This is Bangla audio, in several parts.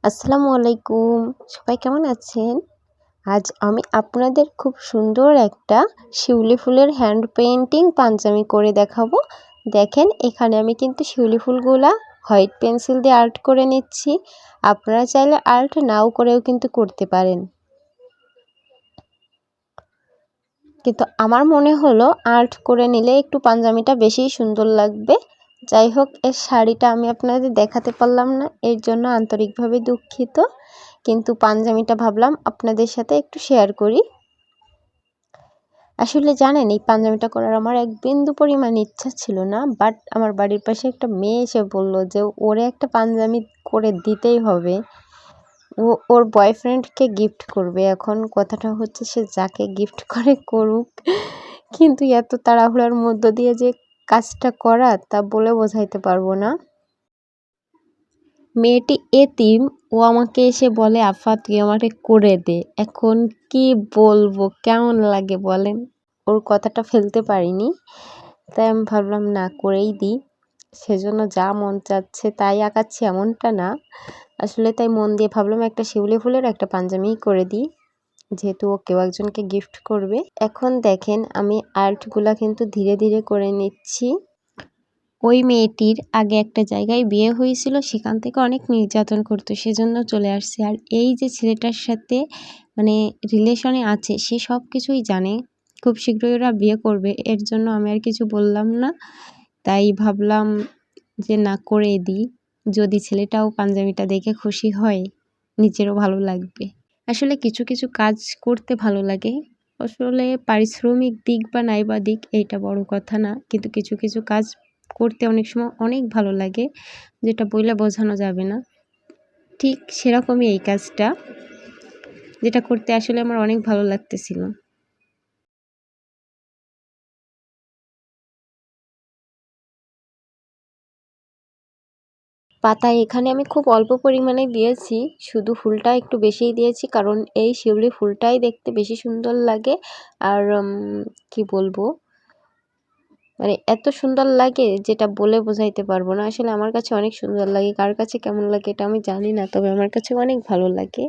আসসালামু আলাইকুম। সবাই কেমন আছেন? আজ আমি আপনাদের খুব সুন্দর একটা শিউলি ফুলের হ্যান্ড পেইন্টিং পাঞ্জাবি করে দেখাবো। দেখেন এখানে আমি কিন্তু শিউলি ফুলগুলা হোয়াইট পেন্সিল দিয়ে আর্ট করে নিচ্ছি। আপনারা চাইলে আর্ট নাও করেও কিন্তু করতে পারেন। কিন্তু আমার মনে হলো আর্ট করে নিলে একটু পাঞ্জাবিটা বেশিই সুন্দর লাগবে। যাই হোক, এর শাড়িটা আমি আপনাদের দেখাতে পারলাম না, এর জন্য আন্তরিকভাবে দুঃখিত। কিন্তু পাঞ্জাবিটা ভাবলাম আপনাদের সাথে একটু শেয়ার করি। আসলে জানেন, এই পাঞ্জাবিটা করার আমার এক বিন্দু পরিমাণ ইচ্ছা ছিল না, বাট আমার বাড়ির পাশে একটা মেয়ে এসে বলল যে ওরে একটা পাঞ্জাবি করে দিতেই হবে। ও ওর বয়ফ্রেন্ডকে গিফট করবে। এখন কথাটা হচ্ছে, সে যাকে গিফট করে করুক, কিন্তু এত তাড়াহুড়ার মধ্য দিয়ে যে কাজটা করা তা বলে বোঝাইতে পারবো না। মেয়েটি এতিম, ও আমাকে এসে বলে আফা তুই আমাকে করে দে। এখন কি বলবো, কেমন লাগে বলেন? ওর কথাটা ফেলতে পারিনি, তাই আমি ভাবলাম না করেই দিই। সেজন্য যা মন চাচ্ছে তাই আঁকাচ্ছি এমনটা না, আসলে তাই মন দিয়ে ভাবলাম একটা শিউলি ফুলের একটা পাঞ্জাবি করে দিই, যেহেতু ও কেউ একজনকে গিফট করবে। এখন দেখেন আমি আর্টগুলা কিন্তু ধীরে ধীরে করে নিচ্ছি। ওই মেয়েটির আগে একটা জায়গায় বিয়ে হয়েছিল, সেখান থেকে অনেক নির্যাতন করতো, সেজন্য চলে আসছে। আর এই যে ছেলেটার সাথে মানে রিলেশনে আছে, সে সব কিছুই জানে। খুব শীঘ্রই ওরা বিয়ে করবে, এর জন্য আমি আর কিছু বললাম না। তাই ভাবলাম যে না করে দিই, যদি ছেলেটাও পাঞ্জাবিটা দেখে খুশি হয়, নিজেরও ভালো লাগবে। আসলে কিছু কিছু কাজ করতে ভালো লাগে। আসলে পারিশ্রমিক দিক বা নাইবা দিক এইটা বড় কথা না, কিন্তু কিছু কিছু কাজ করতে অনেক সময় অনেক ভালো লাগে, যেটা বইলে বোঝানো যাবে না। ঠিক সেরকমই এই কাজটা, যেটা করতে আসলে আমার অনেক ভালো লাগতেছিল। পাতা এখানে আমি খুব অল্প পরিমাণে দিয়েছি, শুধু ফুলটা একটু বেশিই দিয়েছি, কারণ এই শিউলি ফুলটাই দেখতে বেশি সুন্দর লাগে। আর কি বলবো, মানে এত সুন্দর লাগে যেটা বলে বোঝাইতে পারবো না। আসলে আমার কাছে অনেক সুন্দর লাগে, কার কাছে কেমন লাগে এটা আমি জানি না, তবে আমার কাছে অনেক ভালো লাগে।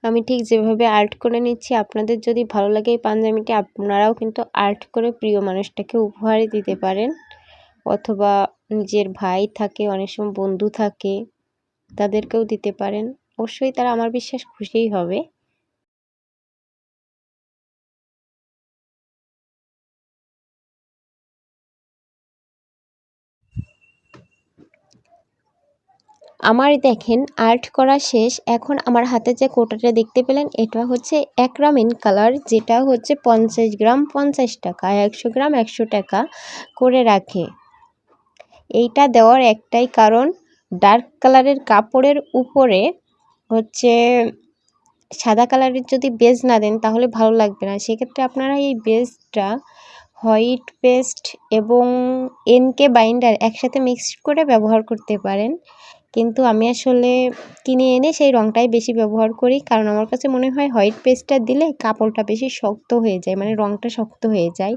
আমি ঠিক যেভাবে আর্ট করে নিচ্ছি, আপনাদের যদি ভালো লাগে এই পাঞ্জাবিটি, আপনারাও কিন্তু আর্ট করে প্রিয় মানুষটাকে উপহারে দিতে পারেন, অথবা নিজের ভাই থাকে, অনেক সময় বন্ধু থাকে, তাদেরকেও দিতে পারেন। অবশ্যই তারা আমার বিশ্বাস খুশিই হবে। আমার দেখেন আর্ট করা শেষ। এখন আমার হাতে যে কৌটাটা দেখতে পেলেন, এটা হচ্ছে অ্যাক্রামিন কালার, যেটা হচ্ছে 50 গ্রাম 50 টাকা, 100 গ্রাম 100 টাকা করে রাখে। এইটা দেওয়ার একটাই কারণ, ডার্ক কালারের কাপড়ের উপরে হচ্ছে সাদা কালারের যদি বেজ না দেন তাহলে ভালো লাগবে না। সেক্ষেত্রে আপনারা এই বেজটা হোয়াইট পেস্ট এবং এনকে বাইন্ডার একসাথে মিক্সড করে ব্যবহার করতে পারেন, কিন্তু আমি আসলে কিনে এনে সেই রঙটাই বেশি ব্যবহার করি, কারণ আমার কাছে মনে হয় হোয়াইট পেস্টটা দিলে কাপড়টা বেশি শক্ত হয়ে যায়, মানে রঙটা শক্ত হয়ে যায়।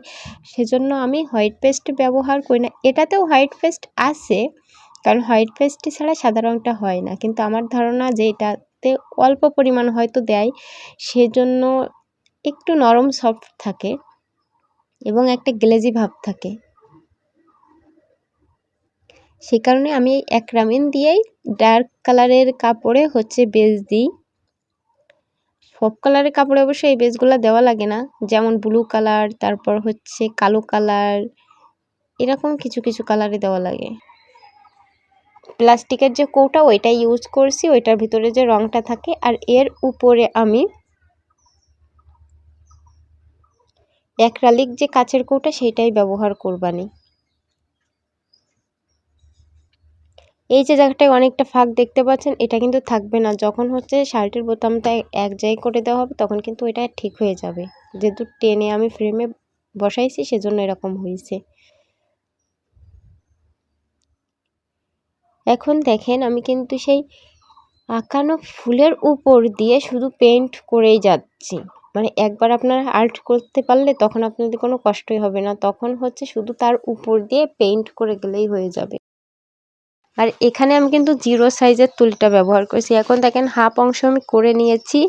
সেজন্য আমি হোয়াইট পেস্ট ব্যবহার করি না। এটাতেও হোয়াইট পেস্ট আছে, কারণ হোয়াইট পেস্ট ছাড়া সাদা রঙটা হয় না, কিন্তু আমার ধারণা যে এটাতে অল্প পরিমাণ হয়তো দেয়, সেজন্য একটু নরম সফট থাকে এবং একটা গ্লেজি ভাব থাকে। সে কারণে আমি এই অ্যাক্রামিন দিয়েই ডার্ক কালারের কাপড়ে হচ্ছে বেজ দিই। সব কালারের কাপড়ে অবশ্যই এই বেজগুলো দেওয়া লাগে না, যেমন ব্লু কালার, তারপর হচ্ছে কালো কালার, এরকম কিছু কিছু কালারে দেওয়া লাগে। প্লাস্টিকের যে কৌটা ওইটা ইউজ করছি, ওইটার ভিতরে যে রঙটা থাকে, আর এর উপরে আমি অ্যাক্রালিক যে কাচের কৌটা সেইটাই ব্যবহার করবানি। এই যে জায়গাটায় অনেকটা ফাঁক দেখতে পাচ্ছেন, এটা কিন্তু থাকবে না। যখন হচ্ছে শার্টের বোতামটা এক জায়গায় করে দেওয়া হবে, তখন কিন্তু এটা ঠিক হয়ে যাবে। যেহেতু টেনে আমি ফ্রেমে বসাইছি, সেজন্য এরকম হয়েছে। এখন দেখেন আমি কিন্তু সেই আঁকানো ফুলের উপর দিয়ে শুধু পেইন্ট করেই যাচ্ছি। মানে একবার আপনারা আর্ট করতে পারলে তখন আপনাদের কোনো কষ্টই হবে না, তখন হচ্ছে শুধু তার উপর দিয়ে পেইন্ট করে গেলেই হয়ে যাবে। আর এখানে আমি কিন্তু 0 সাইজের তুলিটা ব্যবহার করেছি। এখন দেখেন হাফ অংশ আমি করে নিয়েছি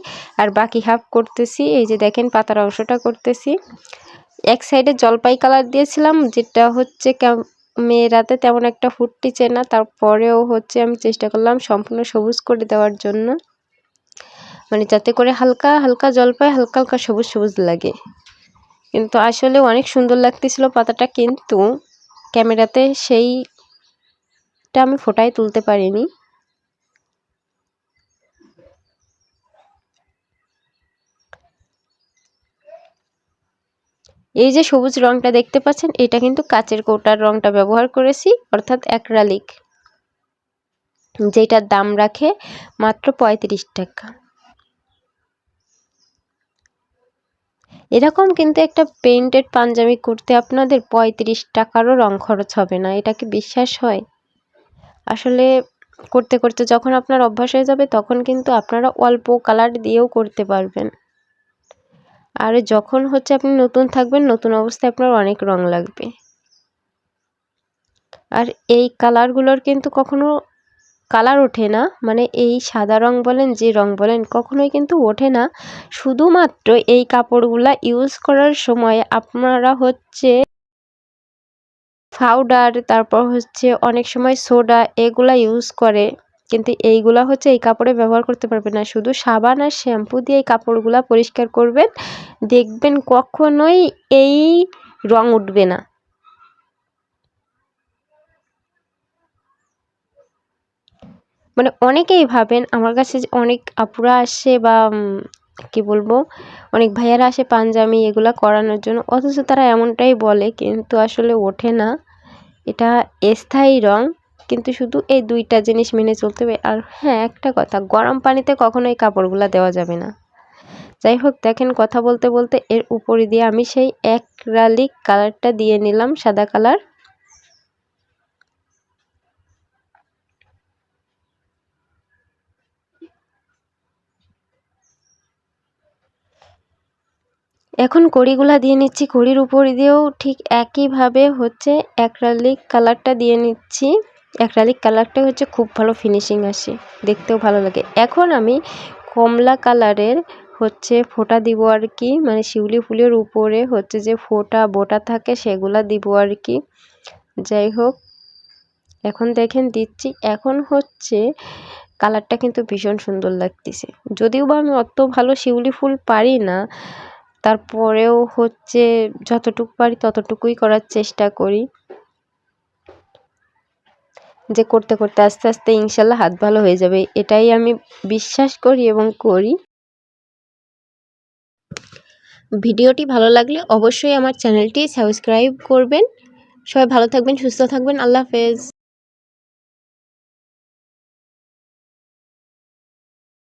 আর বাকি হাফ করতেছি। এই যে দেখেন পাতার অংশটা করতেছি। এক সাইডে জলপাই কালার দিয়েছিলাম, যেটা হচ্ছে ক্যামেরাতে তেমন একটা ফুটতিছে না, তারপরেও হচ্ছে আমি চেষ্টা করলাম সম্পূর্ণ সবুজ করে দেওয়ার জন্য, মানে যাতে করে হালকা হালকা জলপাই হালকা হালকা সবুজ সবুজ লাগে। কিন্তু আসলে অনেক সুন্দর লাগতেছিল পাতাটা, কিন্তু ক্যামেরাতে সেইটা আমি ফোটায় তুলতে পারিনি। এই যে সবুজ রংটা দেখতে পাচ্ছেন, এটা কিন্তু কাচের কৌটার রংটা ব্যবহার করেছি, অর্থাৎ অ্যাক্রালিক, যেটার দাম রাখে মাত্র 35 টাকা। এরকম কিন্তু একটা পেইন্টেড পাঞ্জাবি করতে আপনাদের 35 টাকারও রং খরচ হবে না, এটা কি বিশ্বাস হয়? আসলে করতে করতে যখন আপনার অভ্যাস হয়ে যাবে তখন কিন্তু আপনারা অল্প কালার দিয়েও করতে পারবেন। আর যখন হচ্ছে আপনি নতুন থাকবেন, নতুন অবস্থায় আপনার অনেক রং লাগবে। আর এই কালারগুলোর কিন্তু কখনো কালার ওঠে না, মানে এই সাদা রং বলেন যে রং বলেন কখনোই কিন্তু ওঠে না। শুধুমাত্র এই কাপড়গুলা ইউজ করার সময় আপনারা হচ্ছে পাউডার, তারপর হচ্ছে অনেক সময় সোডা এগুলা ইউজ করে, কিন্তু এইগুলা হচ্ছে এই কাপড়ে ব্যবহার করতে পারবেন না। শুধু সাবান আর শ্যাম্পু দিয়ে এই কাপড়গুলা পরিষ্কার করবেন, দেখবেন কখনোই এই রং উঠবে না। মানে অনেকেই ভাবেন, আমার কাছে যে অনেক আপুরা আসে বা কি বলবো, অনেক ভাইয়ারা আসে পাঞ্জাবি এগুলা করানোর জন্য, অথচ তারা এমনটাই বলে, কিন্তু আসলে ওঠে না। এটা স্থায়ী রং, কিন্তু শুধু এই 2টা জিনিস মেনে চলতে হবে। আর হ্যাঁ, একটা কথা, গরম পানিতে কখনোই কাপড়গুলা দেওয়া যাবে না। যাই হোক, দেখেন কথা বলতে বলতে এর উপরে দিয়ে আমি সেই অ্যাক্রালিক কালারটা দিয়ে নিলাম, সাদা কালার। এখন কড়িগুলা দিয়ে নিচ্ছি, কড়ির উপর দিয়েও ঠিক একইভাবে হচ্ছে অ্যাক্রালিক কালারটা দিয়ে নিচ্ছি। অ্যাক্রালিক কালারটা হচ্ছে খুব ভালো ফিনিশিং আসে, দেখতেও ভালো লাগে। এখন আমি কমলা কালারের হচ্ছে ফোঁটা দিব আর কি, মানে শিউলি ফুলের উপরে হচ্ছে যে ফোঁটা বোটা থাকে সেগুলা দিব আর কি। যাই হোক, এখন দেখেন দিচ্ছি। এখন হচ্ছে কালারটা কিন্তু ভীষণ সুন্দর লাগতেছে, যদিও বা আমি অত ভালো শিউলি ফুল পারি না, তারপরেও হচ্ছে যতটুকু পারি ততটুকুই করার চেষ্টা করি, যে করতে করতে আস্তে আস্তে ইনশাল্লাহ হাত ভালো হয়ে যাবে, এটাই আমি বিশ্বাস করি এবং করি। ভিডিওটি ভালো লাগলে অবশ্যই আমার চ্যানেলটি সাবস্ক্রাইব করবেন। সবাই ভালো থাকবেন, সুস্থ থাকবেন। আল্লাহ হাফেজ।